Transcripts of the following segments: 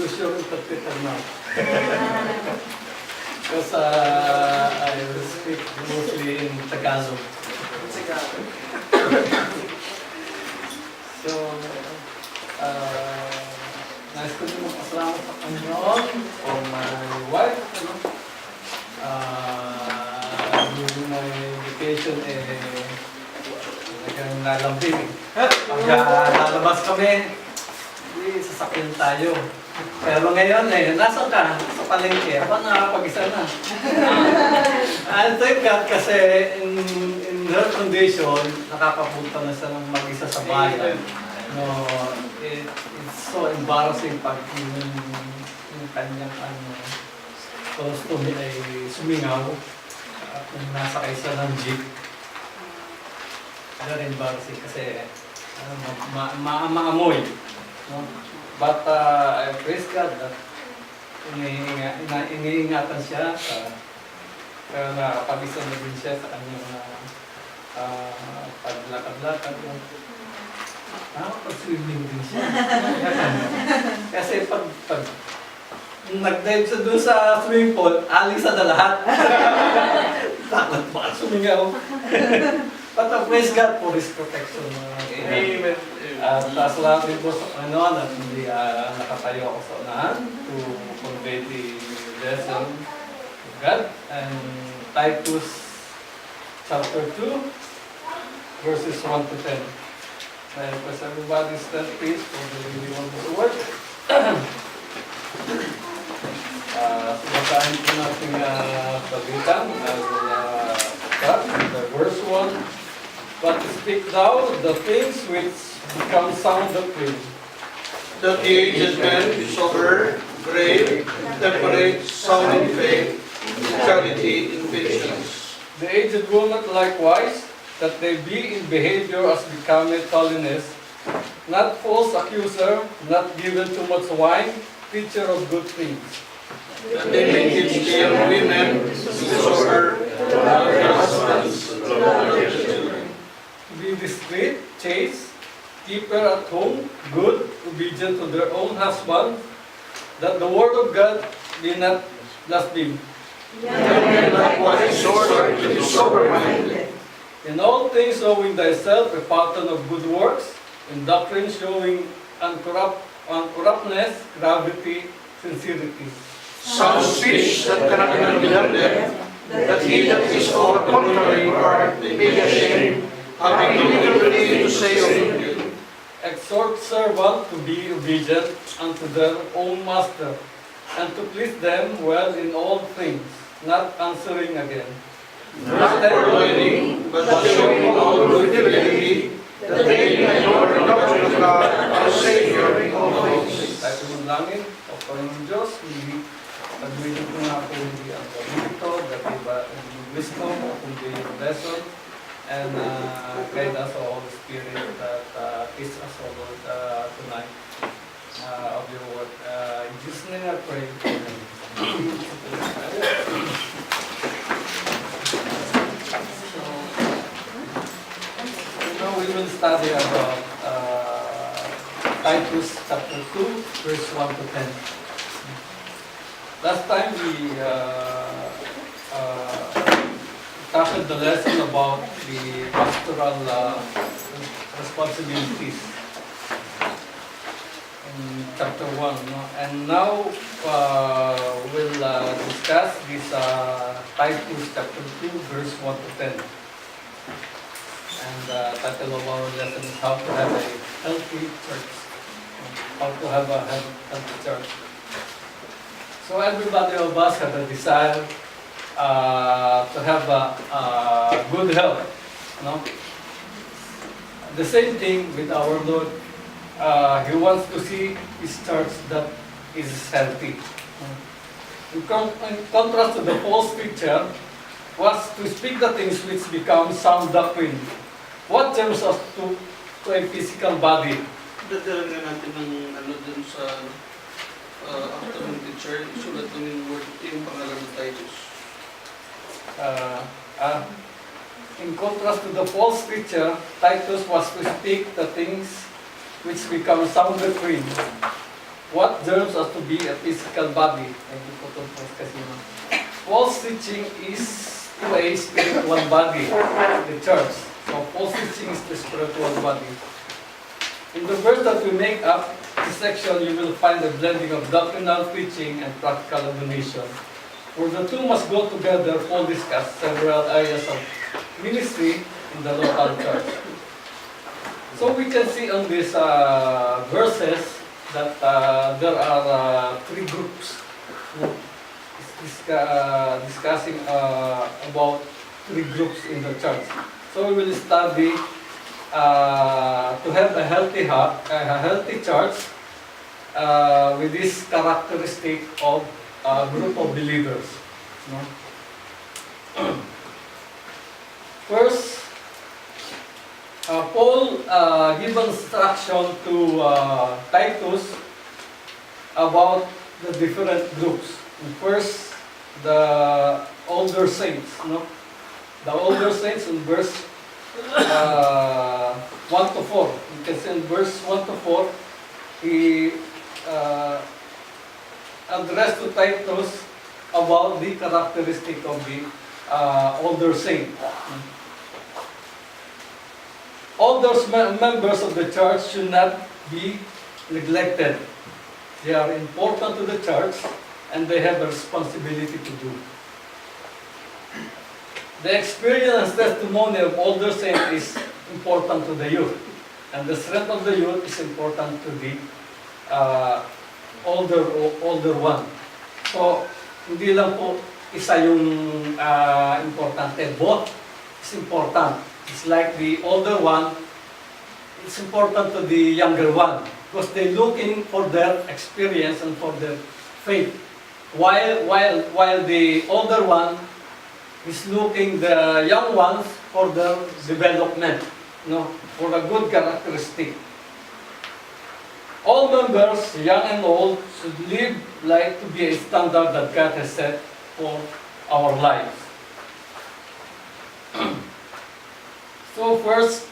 too sure interpreter now. Because I will speak mostly in Tagalog. So, nais ko din magpasalamat sa Panginoon for my wife. During my vacation, talagang nalambing. Pagka lalabas kami, sasakyan tayo. Pero ngayon, nasa ka? Sa palengke. Aba, nakapag-isa na. I think that kasi in her condition, nakakapunta na siya ng mag-isa sa bayan. No, it's so embarrassing pag yung kanyang costume ay sumingaw at nasakay siya ng jeep. Very embarrassing kasi maamoy. No? But I praise God that iniingatan siya kaya nakapag-isa na din siya sa kanyang paglakad-lakad. Nakapag-swimming din siya. Kasi pag nag-dive siya doon sa swimming pool, aling sa na lahat. Takot pa sumingaw. But praise God for His protection. Amen. Salamat din po sa Panginoon at hindi nakatayo ako sa unahan to convey the lesson of God. And Titus chapter 2, verses 1 to 10. I request everybody stand please for the reading of the word. Sumasahin po natin pagbitan. I will start with the verse 1. But speak thou the things which become sound doctrine, that the aged men be sober, grave, temperate, sound in faith, charity, in patience. The aged woman likewise, that they be in behavior as becometh holiness, not false accuser, not given too much wine, teacher of good things. That they may teach the young women to be sober, to love their husbands, to love their children. To be discreet, chaste, keeper at home, good, obedient to their own husband, that the word of God be not blasphemed. Young men likewise exhort to be sober-minded. In all things showing thyself a pattern of good works, in doctrine showing uncorruptness, gravity, sincerity. Sound speech that cannot be blended, that he that is of a contrary part may be ashamed, having no liberty to say of you. Exhort servants to be obedient unto their own master, and to please them well in all things, not answering again. Not purloining, but showing all fidelity, that they may know the doctrine of God, our Savior in all things. Tayo manalangin, o Panginoon Diyos, pag-willing ko nga po hindi ang dito, dati ba yung wisdom, o kundi yung lesson, and guide us, O Holy Spirit, that teach us, O Lord, tonight of your word. In Jesus' name I pray. So, we will study about Titus chapter 2, verse 1 to 10. Last time we tackled the lesson about the pastoral responsibilities in chapter 1. No? And now we'll discuss this Titus chapter 2, verse 1 to 10. And the title of our lesson is How to Have a Healthy Church. How to have a healthy church. So everybody of us have a desire to have a good health. No? The same thing with our Lord. He wants to see His church that is healthy. In contrast to the false picture, was to speak the things which become sound doctrine. What turns us to a physical body? Dadala nga natin ng dun sa afternoon teacher, sulat lang yung pangalan ng Titus. In contrast to the false picture, Titus was to speak the things which become sound doctrine. what germs are to be a physical body. Thank you po ito po kasi. False teaching is to a spiritual body, the church. So false teaching is the spiritual body. In the verse that we make up this section, you will find a blending of doctrinal teaching and practical illumination. For the two must go together. Paul discussed several areas of ministry in the local church. So we can see on these verses that there are three groups discussing about three groups in the church. So we will study to have a healthy church with this characteristic of a group of believers. No? First, Paul gives instruction to Titus about the different groups. First, the older saints. No? The older saints in verse 1 to 4. You can see in verse 1 to 4, he addressed to Titus about the characteristic of the older saint. Older members of the church should not be neglected. They are important to the church and they have a responsibility to do. The experience and testimony of older saints is important to the youth. And the strength of the youth is important to the older one. So, hindi lang po isa yung importante. Both is important. It's like the older one, it's important to the younger one. Because they're looking for their experience and for their faith. While the older one is looking the young ones for their development, for a good characteristic. All members, young and old, should live like to be a standard that God has set for our lives. So first,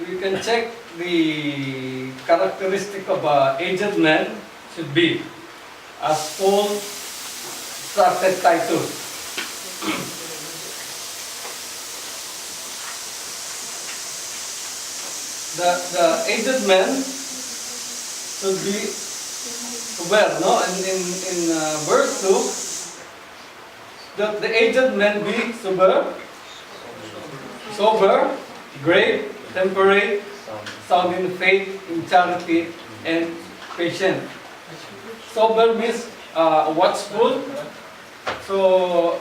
we can check the characteristic of an aged man should be, as Paul started Titus. The aged man should be aware, no? And in verse 2, that the aged man be sober, grave, temperate, sound in faith, in charity, and patient. Sober means watchful. So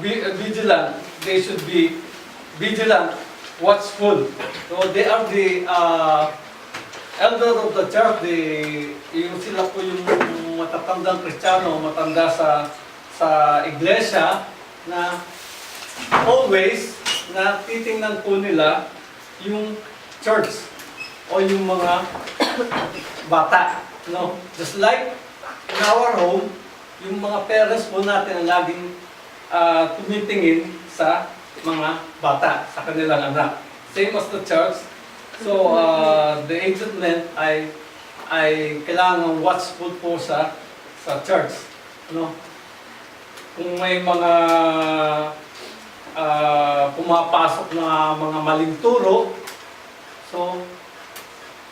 vigilant. They should be vigilant, watchful. So they are the elder of the church. Yung sila po yung matatandang Kristiyano, matanda sa iglesia na always na titingnan po nila yung church o yung mga bata. No? Just like in our home, yung mga parents po natin ang laging tumitingin sa mga bata, sa kanilang anak. Same as the church. So, the aged men ay kailangan watchful po sa church. No? Kung may mga pumapasok na mga maling turo, so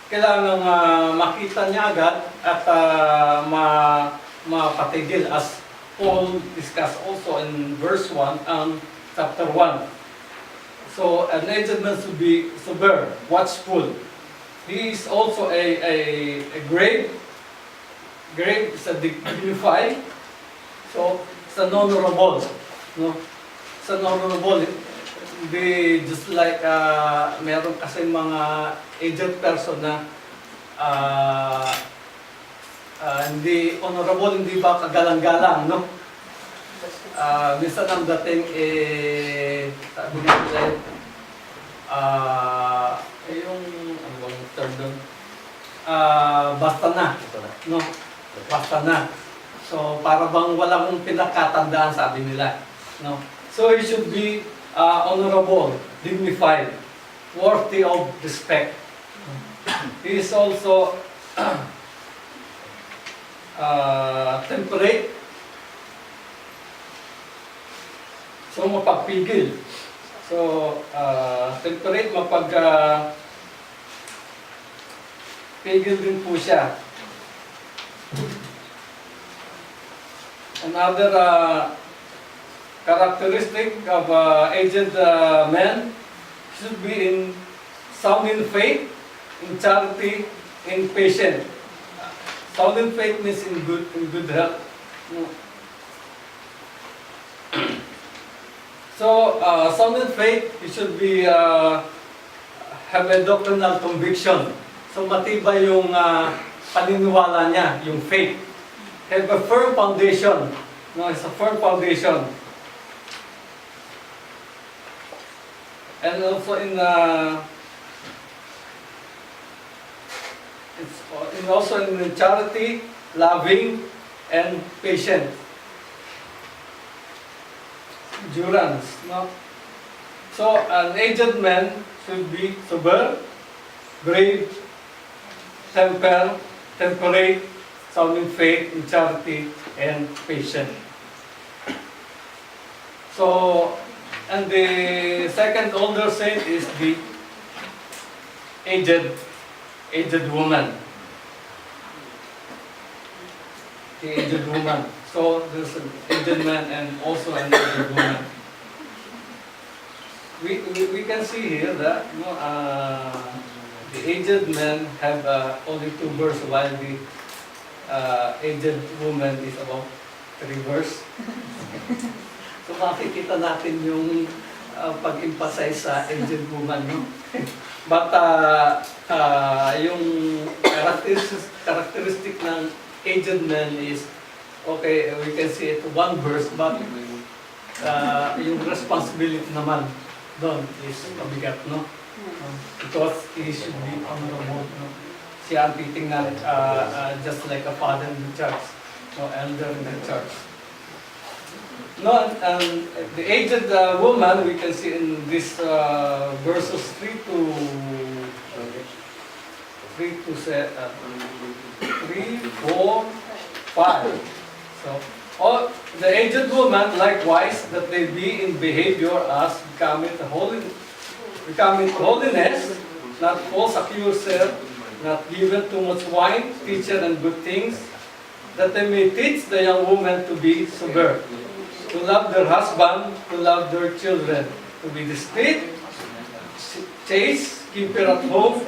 kailangan makita niya agad at mapatigil, as Paul discussed also in verse 1 and chapter 1. So an aged man should be sober, watchful. He is also a grave. Grave is a dignified. So it's an honorable. No? It's an honorable. Hindi just like meron kasi mga aged person na hindi honorable, hindi ba kagalang-galang, no? Minsan ang dating sabi nila yung ano bang term doon? Basta na, no? Basta na. So para bang walang pinakatandaan, sabi nila, no? So he should be honorable, dignified, worthy of respect. He is also temperate. So, mapagpigil. So, temperate, pigil din po siya. Another characteristic of aged men should be sound in faith, in charity, in patience. Sound in faith means in good health. So, sound in faith, it should be have a doctrinal conviction. So, matibay yung paniniwala niya, yung faith. Have a firm foundation. No, it's a firm foundation. And also in charity, loving, and patient. Endurance, no? So, an aged man should be sober, brave, temperate, sound in faith, in charity, and patient. So, and the second older saint is the aged woman. The aged woman. So there's an aged man and also an aged woman. We can see here that the aged men have only 2 verses, while the aged woman is about 3 verses. So makikita natin yung pag-emphasize sa aged woman, no? But yung characteristic ng aged man is, okay, we can see it 1 verse, but yung responsibility naman doon is mabigat, no? Because he should be honorable, no? Siya ang titingnan just like a father in the church, no, elder in the church. No, and the aged woman, we can see in this verses 3 to 4, 5. So, the aged woman likewise, that they be in behavior as becoming holiness, not false accuser, not given too much wine, teacher and good things, that they may teach the young woman to be sober, to love their husband, to love their children, to be discreet, chaste, keeper at home,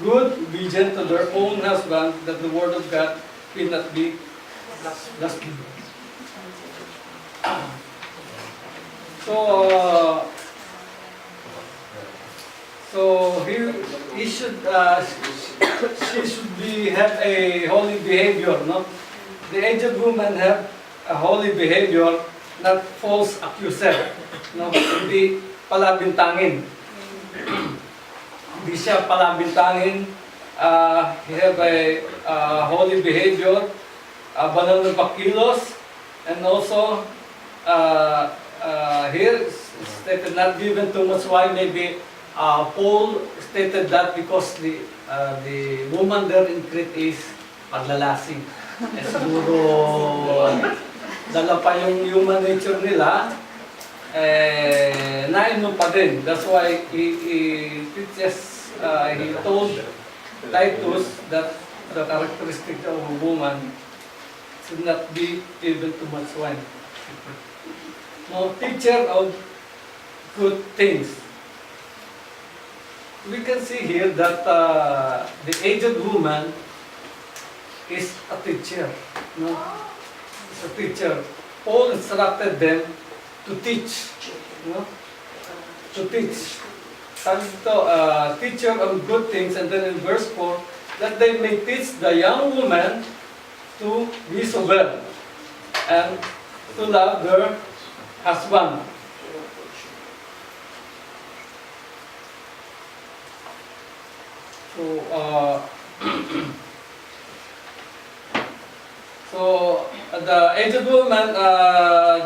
good, obedient to their own husband, that the word of God will not be blasphemed. So he should she should have a holy behavior, no? The aged woman have a holy behavior, not false accuser, no? Hindi palabintangin. Hindi siya palabintangin. He have a holy behavior, banal na pakilos, and also here stated not given too much wine. Maybe Paul stated that because the woman there in Crete is paglalasing. Siguro dala pa yung human nature nila, nainom pa din. That's why he teaches, he told Titus that the characteristic of a woman should not be given too much wine. No, teacher of good things. We can see here that the aged woman is a teacher. No? Is a teacher. Paul instructed them to teach. No? To teach. Sabi ito, teacher of good things, and then in verse 4, that they may teach the young woman to be sober and to love their husband. So, the aged woman,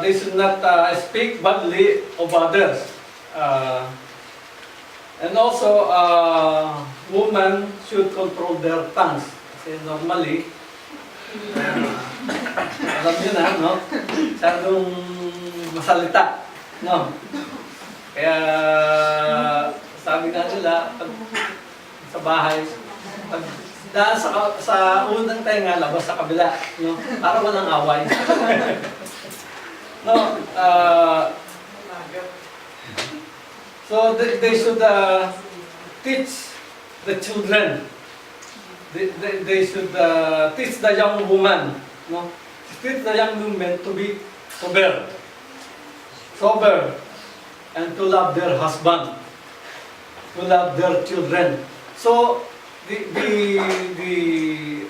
they should not speak badly of others. And also, women should control their tongues. Kasi normally, Alam niyo na, no? Masyadong masalita, no? Kaya sabi nga nila, pag sa bahay, pag daan sa unang tenga, labas sa kabila, no? Para walang away. No, so they should teach the children. They should teach the young woman, no? Teach the young women to be sober, and to love their husband, to love their children. So the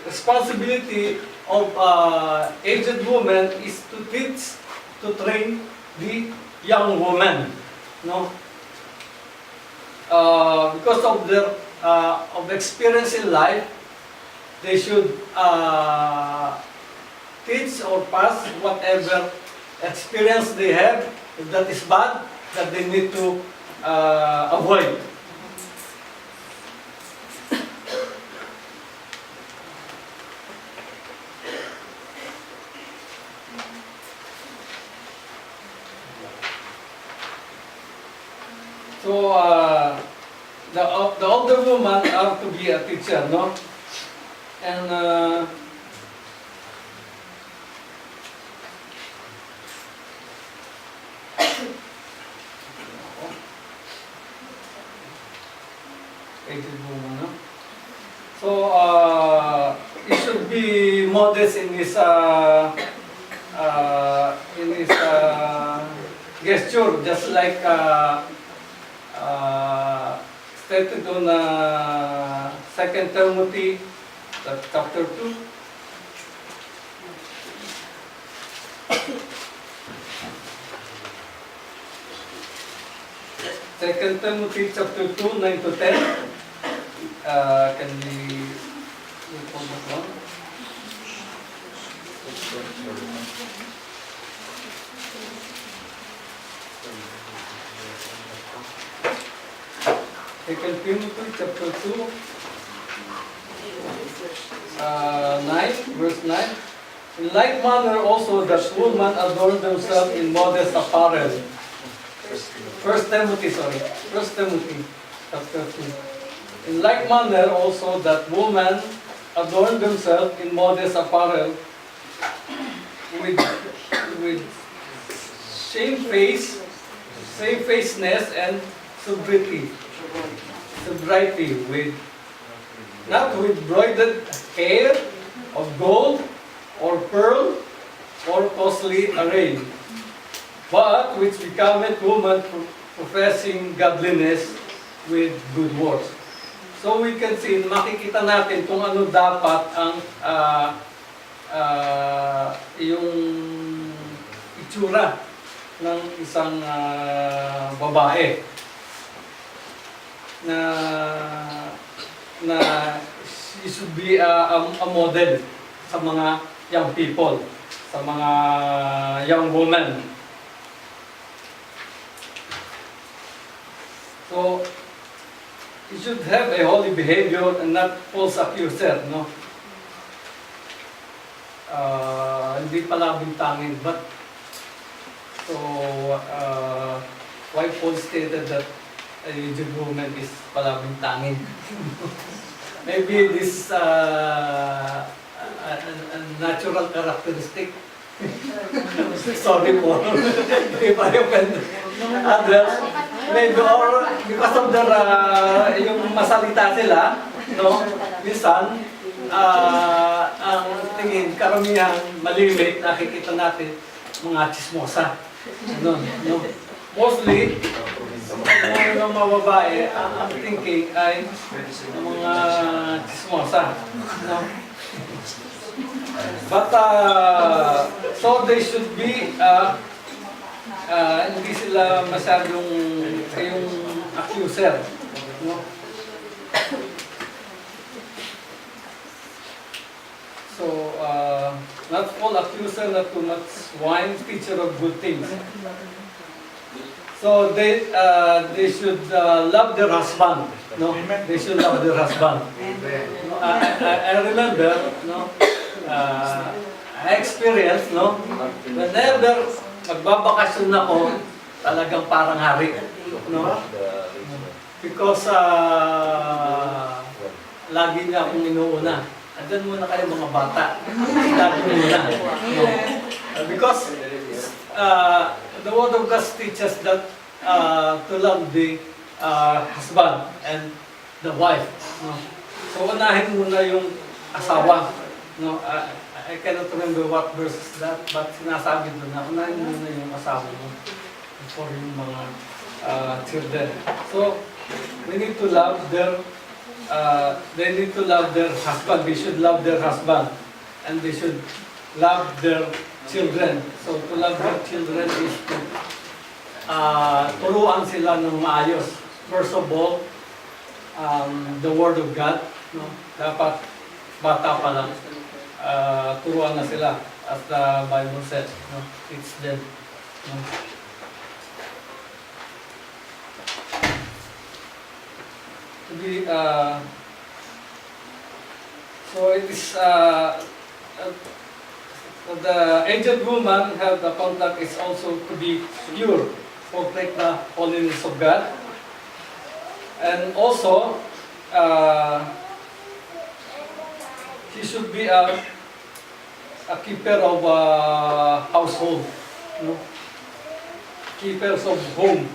responsibility of aged woman is to teach, to train the young woman, no? Because of their of experience in life, they should teach or pass whatever experience they have. If that is bad, that they need to avoid. So the older woman are to be a teacher, no? And aged woman, no? So he should be modest in his gesture, just like stated on 2 Timothy chapter 2. Second Timothy chapter 2, 9 to 10. Can we look on that one? Second Timothy chapter 2, 9, verse 9. In like manner also that women adorn themselves in modest apparel. First Timothy chapter 2. In like manner also that women adorn themselves in modest apparel with shamefacedness and sobriety, with not with broidered hair of gold or pearl or costly array, but which becometh woman professing godliness with good works. So we can see, makikita natin kung ano dapat ang yung itsura ng isang babae na she should be a model sa mga young people, sa mga young women. So you should have a holy behavior and not false accuser, no? Hindi palabing-tangin, but so why Paul stated that a aged woman is palabing-tangin? Maybe this a natural characteristic. Sorry po if I offend others. Maybe or because of their yung masalita sila, no? Minsan ang tingin karamihan malimit, nakikita natin mga chismosa, no? Mostly mga mababae, ang thinking ay mga chismosa, no? But so they should be hindi sila masyadong yung accuser, no? So not full accuser, not too much wine, teacher of good things. So they should love their husband, no? They should love their husband. I remember, no? I experience, no? Whenever magbabakasyon ako, talagang parang hari, no? Because lagi niya akong inuuna. Andyan muna kayo mga bata. Lagi muna. No? Because the Word of God teaches that to love the husband and the wife. No? So unahin muna yung asawa. No? I cannot remember what verse is that, but sinasabi doon na unahin muna yung asawa mo before yung mga children. So we need to love they need to love their husband. They should love their husband, and they should love their children. So to love their children is to turuan sila ng maayos. First of all, the Word of God. No? Dapat bata pa lang, turuan na sila, as the Bible says. No? Teach them. No? To be, so it is, the aged woman have the contact is also to be pure, protect the holiness of God, and also she should be a keeper of household, no? Keepers of home.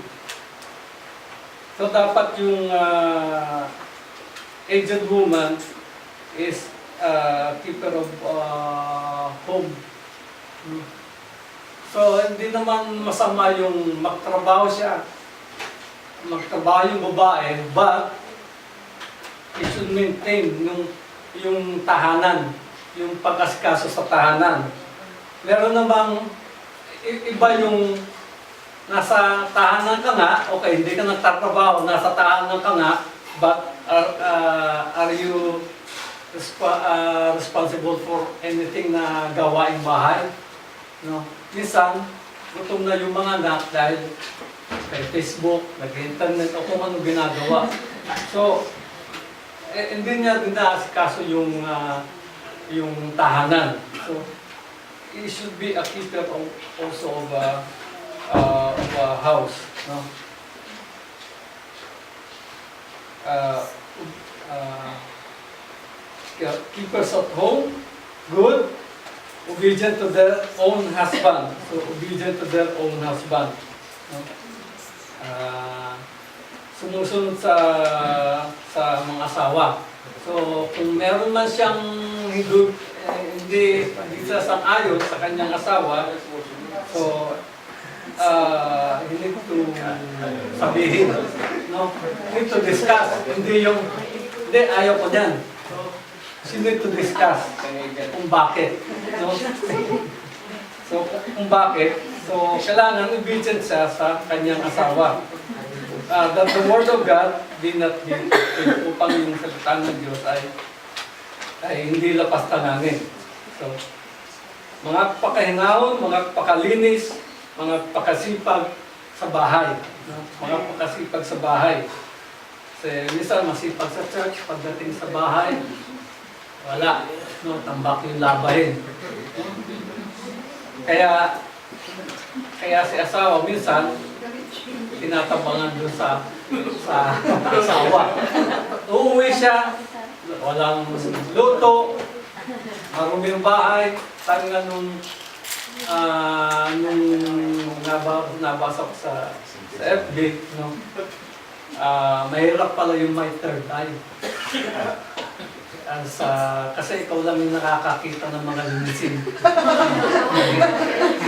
So dapat yung aged woman is keeper of home. So hindi naman masama yung magtrabaho siya, magtrabaho yung babae, but it should maintain yung tahanan, yung pag-asikaso sa tahanan. Meron namang iba yung nasa tahanan ka nga, okay, hindi ka nagtatrabaho, nasa tahanan ka nga, but are you responsible for anything na gawaing bahay? No? Minsan, gutom na yung mga anak dahil kay Facebook, nag-internet, o kung ano ginagawa. So, hindi niya dinasikaso yung tahanan. So, he should be a keeper also of a house, no? Keepers of home, good, obedient to their own husband. So, obedient to their own husband. No? Sumusunod sa mga asawa. So, kung meron man siyang hindi siya sang-ayon sa kanyang asawa, so, you need to sabihin, no? You need to discuss, hindi ayaw ko yan. So, you need to discuss kung bakit, no? So, kung bakit, so, kailangan obedient siya sa kanyang asawa. That the Word of God did not be upang yung salita ng Diyos ay hindi lapas tanganin. So, mga pakahinahon, mga pakalinis, mga pakasipag sa bahay. No? Mga pakasipag sa bahay. Kasi minsan masipag sa church, pagdating sa bahay, wala. No? Tambak yung labahin. No? Kaya si asawa minsan, tinatabangan doon sa asawa. Uuwi siya, walang luto, marumi yung bahay, sabi nga nung nabasa ko sa FB, no? Mahirap pala yung my third eye. Kasi ikaw lang yung nakakakita ng mga linisin.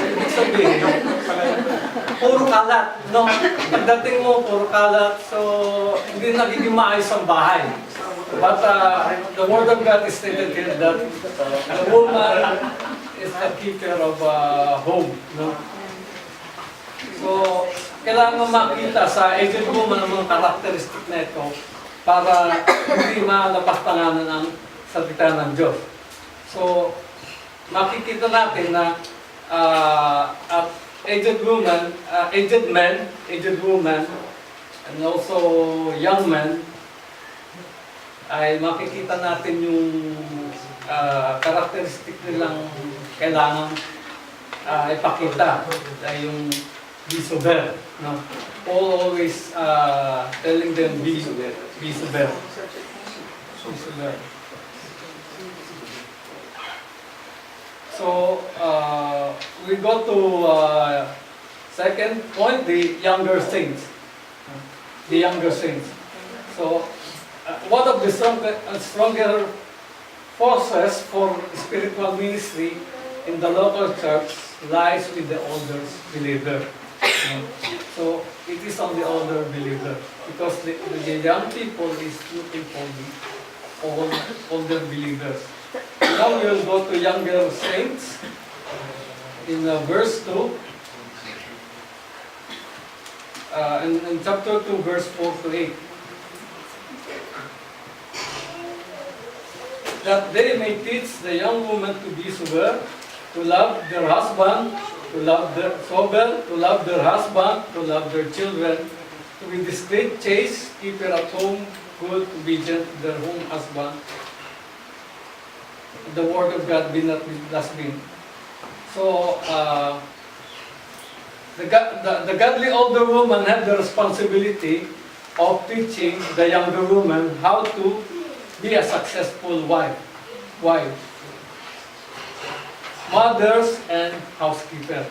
Ibig sabihin, puro kalat, no? Pagdating mo, puro kalat, so hindi nagiging maayos ang bahay. But the Word of God is stated here that a woman is the keeper of home, no? So, kailangan makita sa aged woman ang mga karakteristik na ito para hindi malapas tanganan ang salita ng Diyos. So, makikita natin na aged woman, aged men, aged woman, and also young men ay makikita natin yung characteristic nilang kailangan ipakita ay yung be sober, no? Paul always telling them be sober. Be sober. So we go to second point, the younger saints. The younger saints. So one of the stronger forces for spiritual ministry in the local church lies with the older believer. So it is on the older believer because the young people is looking for the older believers. Now we'll go to younger saints in verse 2. In chapter 2, verse 4 to 8. That they may teach the young women to be sober, to love their husband, to love their husband, to love their children, to be discreet, chaste, keeper at home, good, obedient to their home husband. The word of God be not blasphemed. So the godly older woman had the responsibility of teaching the younger woman how to be a successful wife, mothers, and housekeeper.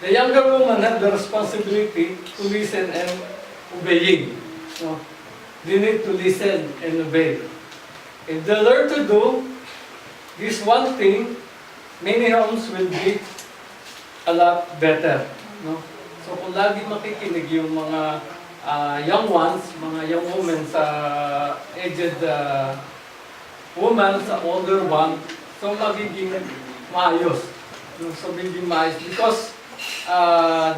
The younger woman had the responsibility to listen and obeying. No? They need to listen and obey. If they learn to do this one thing, many homes will be a lot better. No? So kung lagi makikinig yung mga young ones, mga young women sa aged woman, sa older one, so magiging maayos. So magiging maayos because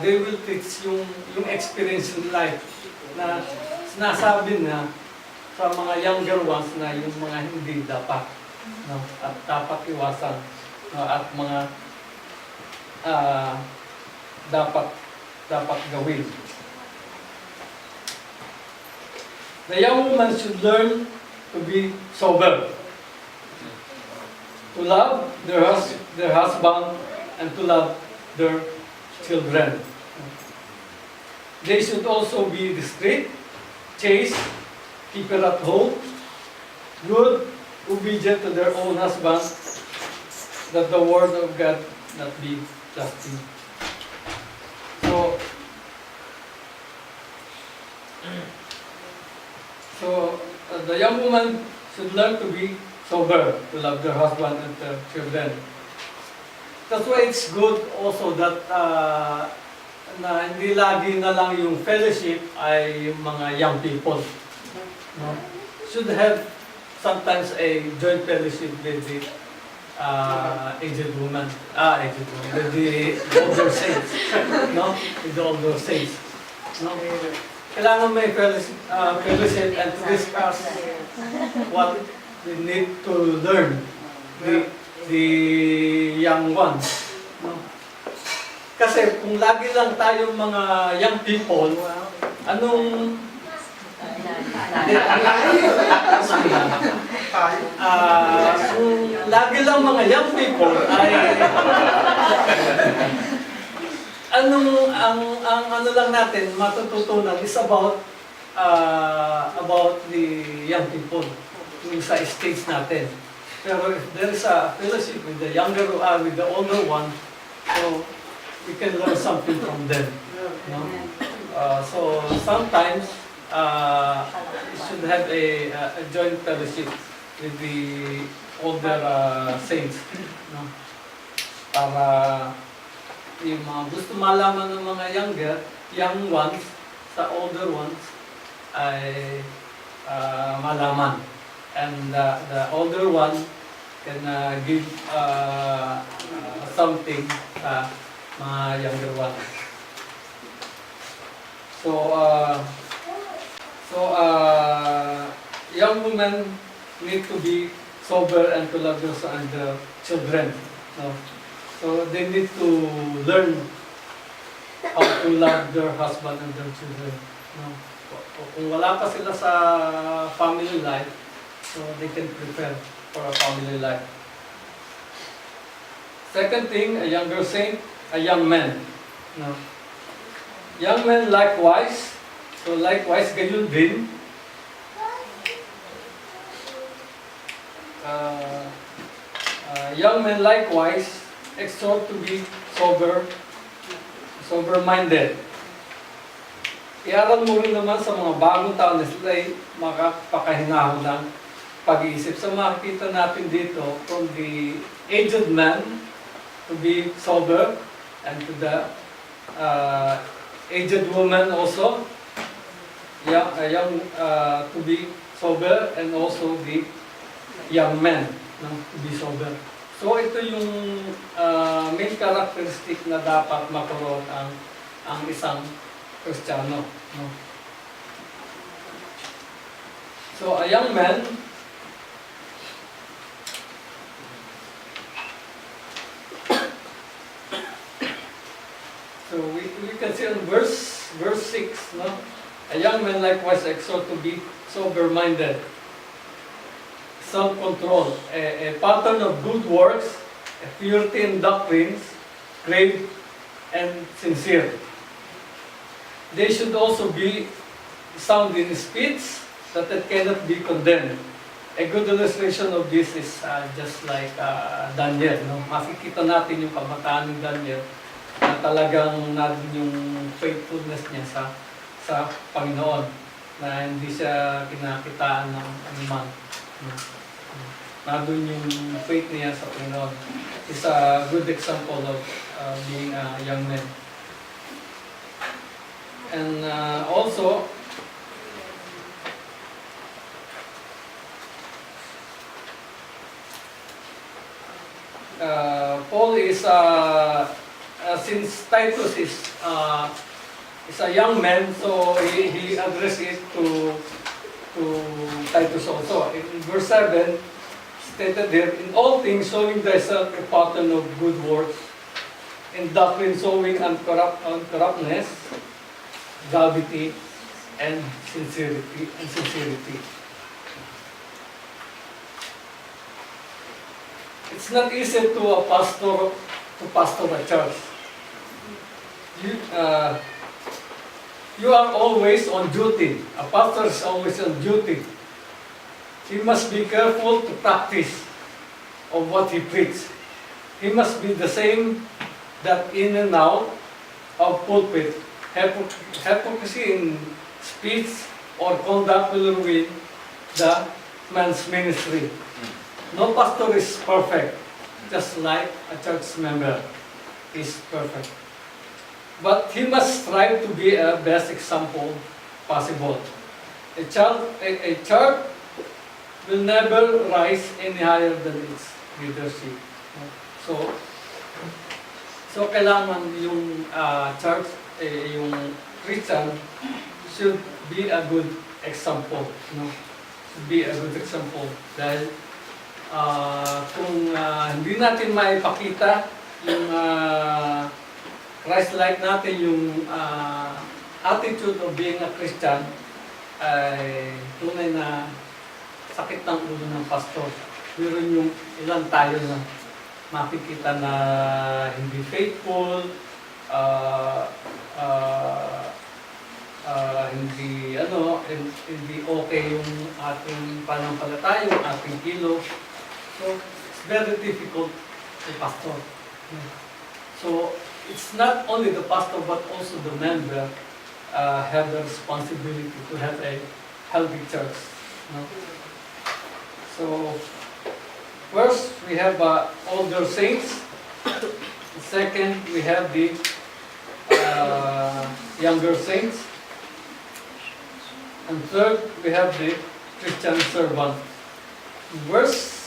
they will teach yung experience in life na sinasabi na sa mga younger ones na yung mga hindi dapat, no? At dapat iwasan, no? At mga dapat gawin. The young woman should learn to be sober, to love their husband, and to love their children. They should also be discreet, chaste, keeper at home, good, obedient to their own husband, that the word of God not be blasphemed. So the young woman should learn to be sober, to love their husband and their children. That's why it's good also that na hindi lagi na lang yung fellowship ay yung mga young people. No? Should have sometimes a joint fellowship with the aged woman, with the older saints, no? With the older saints, no? Kailangan may fellowship and to discuss what we need to learn, the young ones, no? Kasi kung lagi lang tayong mga young people, anong kung lagi lang mga young people ay ang ano lang natin matututunan is about the young people yung sa stage natin. Pero if there is a fellowship with the younger with the older one, so we can learn something from them, no? So sometimes we should have a joint fellowship with the older saints, no? Para yung mga gusto malaman ng mga young ones sa older ones ay malaman, and the older one can give something sa mga younger ones. Young women need to be sober and to love their children. No? So they need to learn how to love their husband and their children. No? O kung wala pa sila sa family life, so they can prepare for a family life. Second thing, a younger saint, a young man. No? Young men likewise, so likewise, gayon din. Young men likewise exhort to be sober-minded. Iaral mo rin naman sa mga bagong tao na sila ay makapakahinahon ng pag-iisip. So makikita natin dito from the aged man to be sober and to the aged woman also, young to be sober, and also the young man to be sober. So ito yung main characteristic na dapat makaroon ang isang Kristiyano. No? So a young man so we can see on verse 6, no? A young man likewise exhort to be sober-minded, self-control, a pattern of good works, a purity in doctrines, grave and sincere. They should also be sound in speech, that it cannot be condemned. A good illustration of this is just like Daniel. No? Makikita natin yung kabataan ni Daniel na talagang nandun yung faithfulness niya sa Panginoon, na hindi siya kinakitaan ng anuman. Nandun yung faith niya sa Panginoon. It's a good example of being a young man. And also, Paul is, since Titus is a young man, so he addressed it to Titus also. In verse 7, stated there, in all things showing thyself a pattern of good works, in doctrine showing uncorruptness, gravity, and sincerity. It's not easy to pastor a church. You are always on duty. A pastor is always on duty. He must be careful to practice of what he preaches. He must be the same that in and out of pulpit. Hypocrisy in speech or conduct will ruin the man's ministry. No pastor is perfect, just like a church member is perfect. But he must strive to be a best example possible. A church will never rise any higher than its leadership. So kailangan yung church, yung Christian should be a good example. Should be a good example. Dahil kung hindi natin maipakita yung Christ-like natin, yung attitude of being a Christian, ay tunay na sakit ng ulo ng pastor. Meron yung ilan tayo na makikita na hindi faithful, hindi okay yung ating pananampalataya, yung ating kilos. So, it's very difficult to pastor. So, it's not only the pastor but also the member have the responsibility to have a healthy church. So, first, we have older saints. Second, we have the younger saints. And third, we have the Christian servant. Verse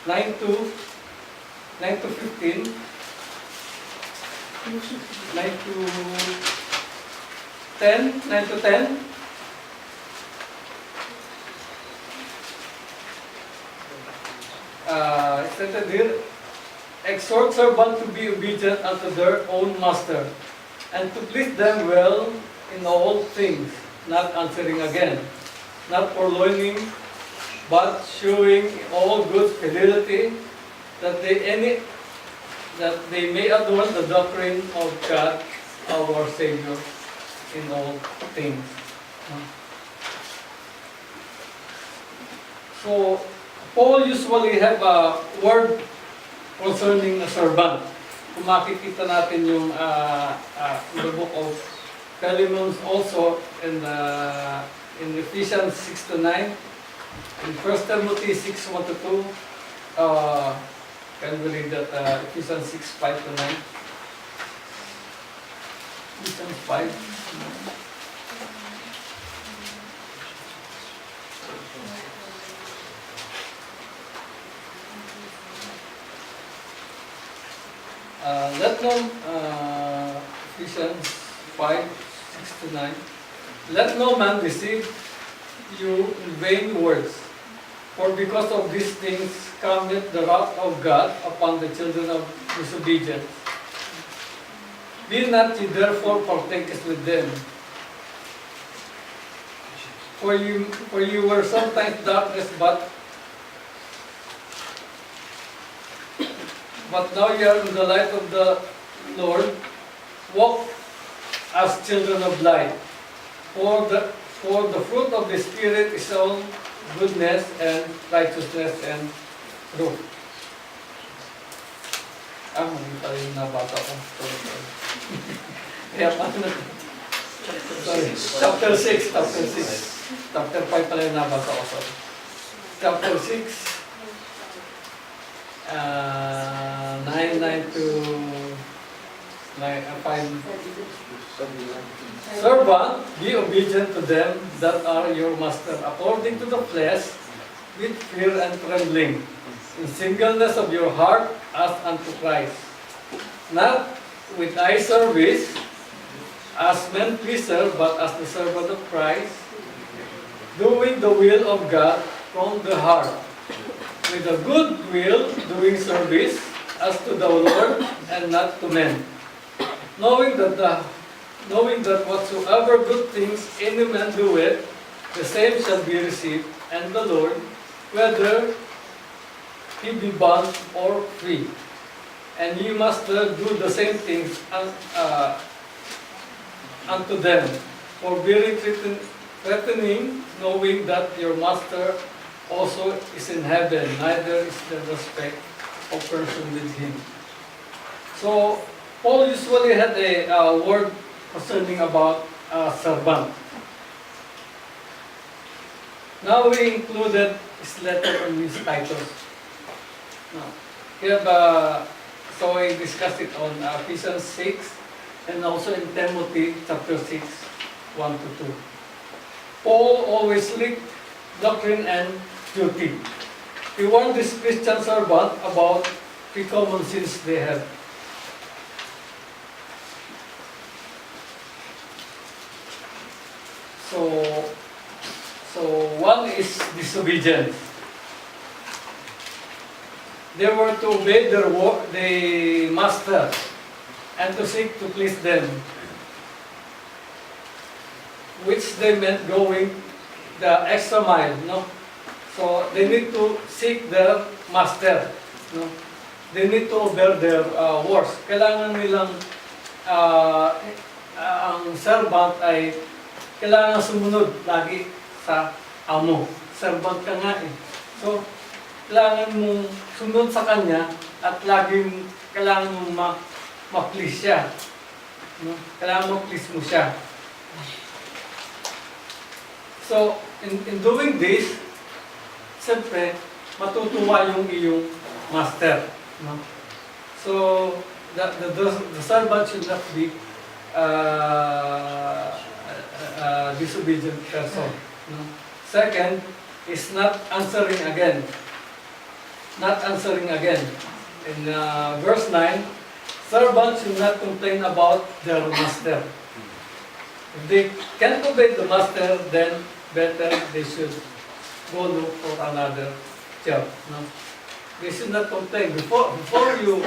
9 to 15, 9 to 10, stated here, exhort servants to be obedient unto their own master, and to please them well in all things, not answering again, not purloining, but showing all good fidelity, that they may adorn the doctrine of God, our Savior, in all things. So, Paul usually have a word concerning a servant. Kung makikita natin yung in the book of Philemon, also in Ephesians 6 to 9, in 1 Timothy 6, 1 to 2, can we read that Ephesians 6, 5 to 9? Ephesians 5. Ephesians 5, 6 to 9. Let no man deceive you in vain words, for because of these things cometh the wrath of God upon the children of disobedience. Be not ye therefore partakers with them. For you were sometimes darkness, but now you are in the light of the Lord. Walk as children of light. For the fruit of the Spirit is all goodness and righteousness and truth. Mali pala yung nabasa ko. Sorry. Kaya paano? Sorry. Chapter 6. Chapter 5 pala yung nabasa ko. Sorry. Chapter 6. 9 to 5. Servant, be obedient to them that are your master, according to the flesh, with fear and trembling, in singleness of your heart, as unto Christ, not with eye service, as men pleaser, but as the servant of Christ, doing the will of God from the heart, with a good will, doing service as to the Lord and not to men, knowing that whatsoever good things any man doeth, the same shall be received, and the Lord, whether he be bond or free. And ye must do the same things unto them, forbearing, threatening, knowing that your master also is in heaven, neither is there respect of person with him. So, Paul usually had a word concerning about servant. Now we included his letter in his titles. So I discussed it on Ephesians 6 and also in Timothy chapter 6, 1 to 2. Paul always linked doctrine and duty. He warned this Christian servant about the common sins they have. So one is disobedience. They were to obey the master and to seek to please them, which they meant going the extra mile, no? So they need to seek their master, no? They need to obey their words. Kailangan nilang ang servant ay kailangan sumunod lagi sa amo. Servant ka nga eh. So, kailangan mong sunod sa kanya at laging kailangan mong ma-please siya. No? Kailangan ma-please mo siya. So, in doing this, siyempre, matutuwa yung iyong master. No? So, the servant should not be disobedient person. No? Second is not answering again. Not answering again. In verse 9, servants should not complain about their master. If they can't obey the master, then better they should go look for another job. No? They should not complain. Before you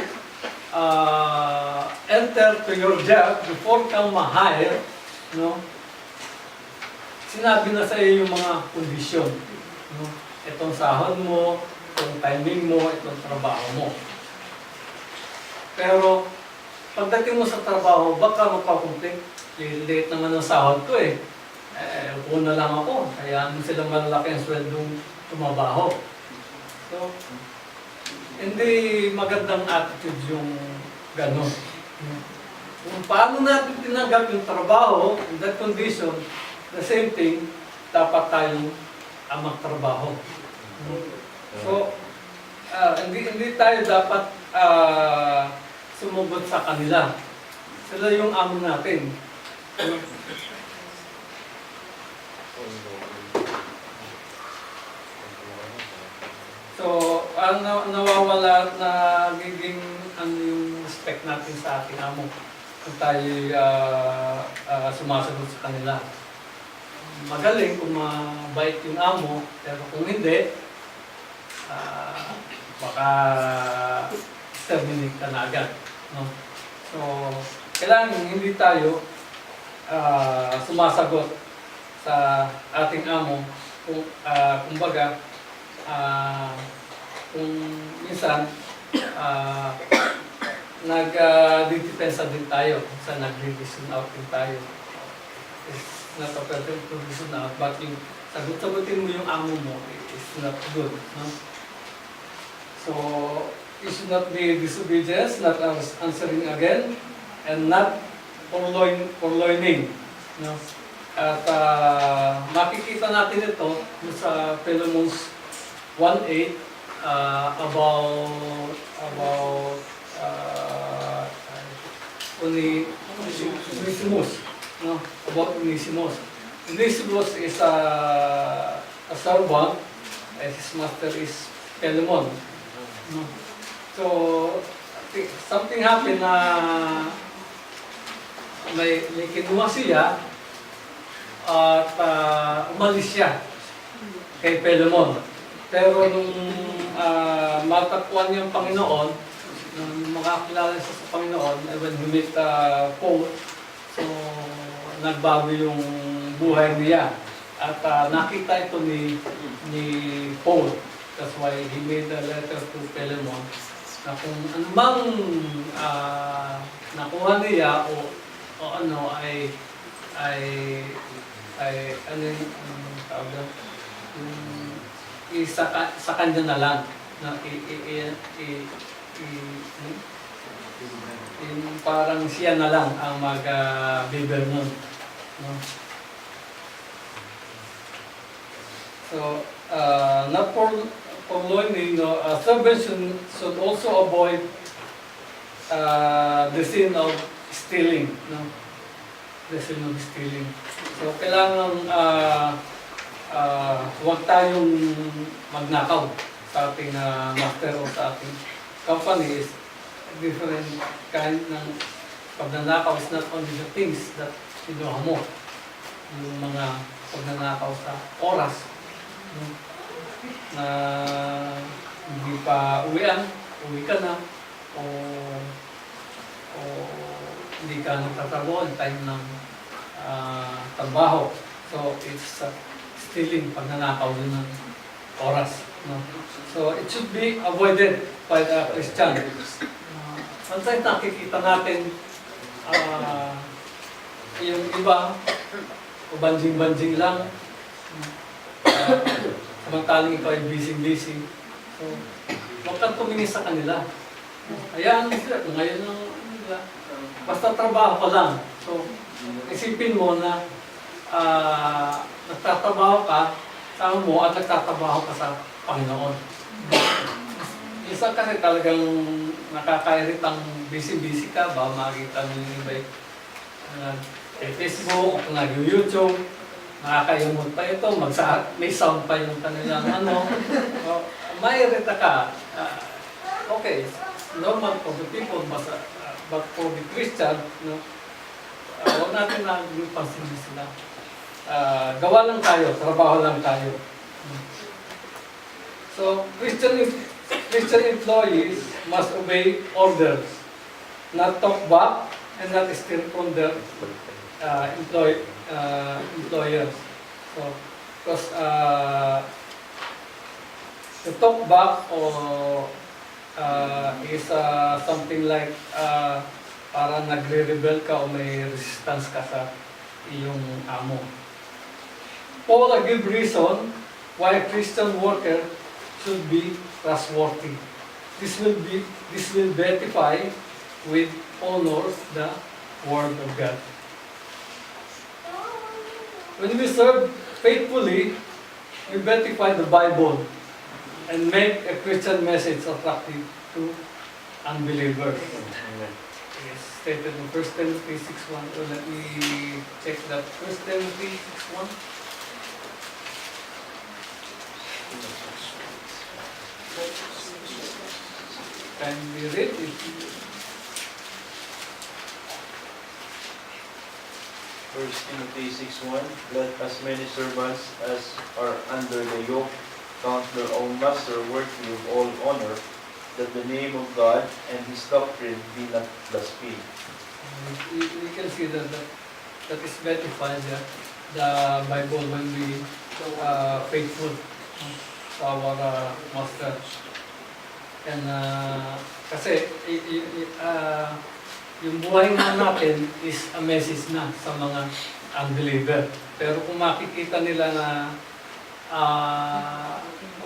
enter to your job, before kang ma-hire, no? sinabi na sa iyo yung mga kondisyon. No? Itong sahod mo, itong timing mo, itong trabaho mo. Pero, pagdating mo sa trabaho, baka magpakumplik. Late naman ang sahod ko eh. Upo na lang ako. Kaya silang malalaki ang sweldong tumabaho. So, hindi magandang attitude yung gano'n. Kung paano natin tinanggap yung trabaho, in that condition, the same thing, dapat tayong magtrabaho. So, hindi tayo dapat sumugod sa kanila. Sila yung amo natin. So, ang nawawala at nagiging yung respect natin sa ating amo kung tayo sumasagot sa kanila. Magaling kung mabait yung amo, pero kung hindi, baka terminate ka na agad. No? So, kailangan hindi tayo sumasagot sa ating amo kumbaga, kung minsan nag-depensa din tayo, minsan nag-listen out din tayo. It's not a perfect to listen out, but yung sagutin mo yung amo mo, it's not good. No? So, it should not be disobedience, not answering again, and not purloining. No? At makikita natin ito sa Philemon's 1:8 about Onesimus. No? About Onesimus. Onesimus is a servant, and his master is Philemon. No? So, something happened na may kinuha siya at umalis siya kay Philemon. Pero nung matakpuan niya ang Panginoon, nung makakilala siya sa Panginoon, when he met Paul, so nagbago yung buhay niya. At nakita ito ni Paul. That's why he made a letter to Philemon na kung anumang nakuha niya o ano ay ano yung tawag doon? Sa kanya na lang na parang siya na lang ang mag-biber nun. No? So, not for learning, no, servants should also avoid the sin of stealing. No? The sin of stealing. So, kailangan huwag tayong magnakaw sa ating master o sa ating company. Is different kind ng pagnanakaw is not only the things that kinuha mo. Yung mga pagnanakaw sa oras, no? Na hindi pa uwi ka na o hindi ka nagtatrabaho ang time ng trabaho. So, it's stealing, pagnanakaw din ng oras. No? So, it should be avoided by the Christian. Sometimes nakikita natin yung iba, banjing-banjing lang. Samantalang ikaw ay busy-busy. So, huwag kang tumingin sa kanila. Hayaan mo sila, kung ngayon lang nila, basta trabaho ka lang. So, isipin mo na nagtatrabaho ka, sama mo at nagtatrabaho ka sa Panginoon. Isa kasi talagang nakakairitang busy-busy ka, ba makikita mo yung iba kay Facebook, nag-YouTube, nakakayamot pa ito, may sound pa yung kanilang mairita ka. Okay, normal for the people, but for the Christian, no, huwag natin na pansinin sila. Gawa lang tayo, trabaho lang tayo. So, Christian employees must obey orders, not talk back and not steal from their employers. So, So, because to talk back or is something like parang nagre-rebel ka o may resistance ka sa iyong amo. Paul give reason why a Christian worker should be trustworthy. This will beatify with honor the word of God. When we serve faithfully, we beatify the Bible and make a Christian message attractive to unbelievers. Yes, stated in 1 Timothy 6:1. So let me check that. 1 Timothy 6:1. Can we read it? First Timothy 6:1, let as many servants as are under the yoke count their own master worthy of all honor, that the name of God and His doctrine be not blasphemed. We can see that is beatified the Bible when we faithful to our master. And kasi yung buhay nga natin is a message na sa mga unbeliever. Pero kung makikita nila na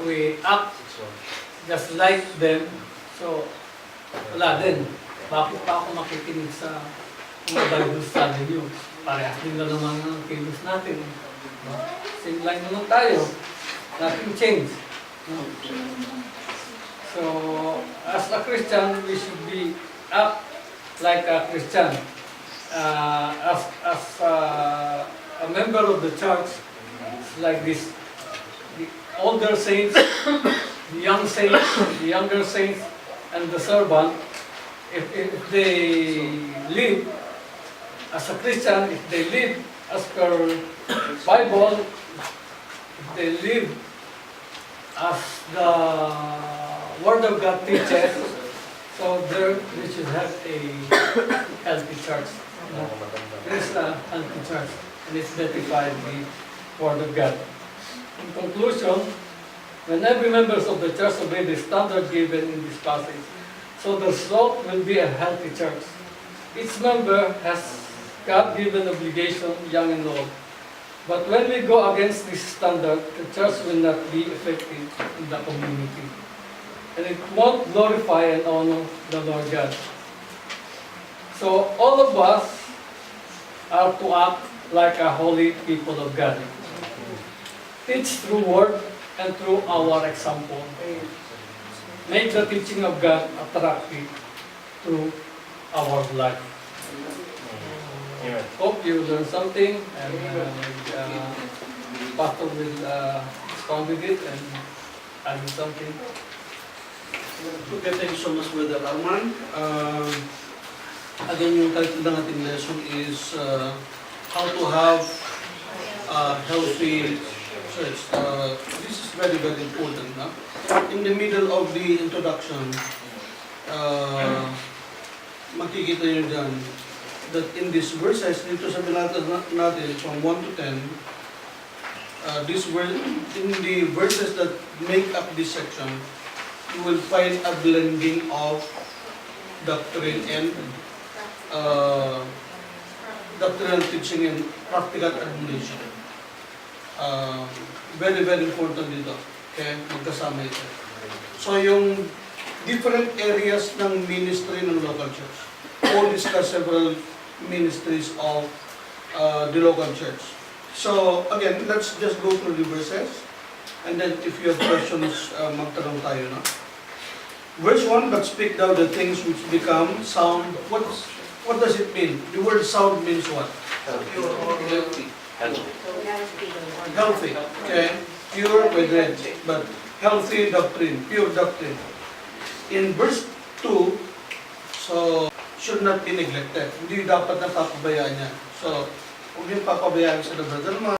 we act just like them, so wala din. Bakit pa ako makikinig sa mga Bible study nyo? Parehas din na naman ang kilos natin. Same line naman tayo. Nothing change. So, as a Christian, we should be act like a Christian. As a member of the church, it's like this. The older saints, the young saints, the younger saints, and the servant, if they live as a Christian, if they live as per Bible, if they live as the Word of God teaches, so there we should have a healthy church. There is a healthy church, and it's beatified the Word of God. In conclusion, when every members of the church obey the standard given in this passage, so the result will be a healthy church. Each member has God-given obligation, young and old. But when we go against this standard, the church will not be effective in the community. And it won't glorify and honor the Lord God. So all of us are to act like a holy people of God. Teach through word and through our example. Make the teaching of God attractive through our life. Amen. Hope you learned something, and Pastor will respond with it and add something. Okay, thank you so much, Brother Arman. Again, yung title ng ating lesson is how to have a healthy church. This is very, very important. No? In the middle of the introduction, makikita nyo dyan that in these verses, dito sa binasa natin from 1 to 10, in the verses that make up this section, you will find a blending of doctrine and doctrinal teaching and practical admonition. Very, very important dito. Okay? Magkasama ito. So, yung different areas ng ministry ng local church. All discuss several ministries of the local church. So, again, let's just go through the verses. And then, if you have questions, magtanong tayo, no? Verse 1, but speak thou the things which become sound. What does it mean? The word sound means what? Healthy. Healthy. Okay. Pure with red, but healthy doctrine, pure doctrine. In verse 2, so, should not be neglected. Hindi dapat napapabayaan niya. So, huwag yung papabayaan sa brother.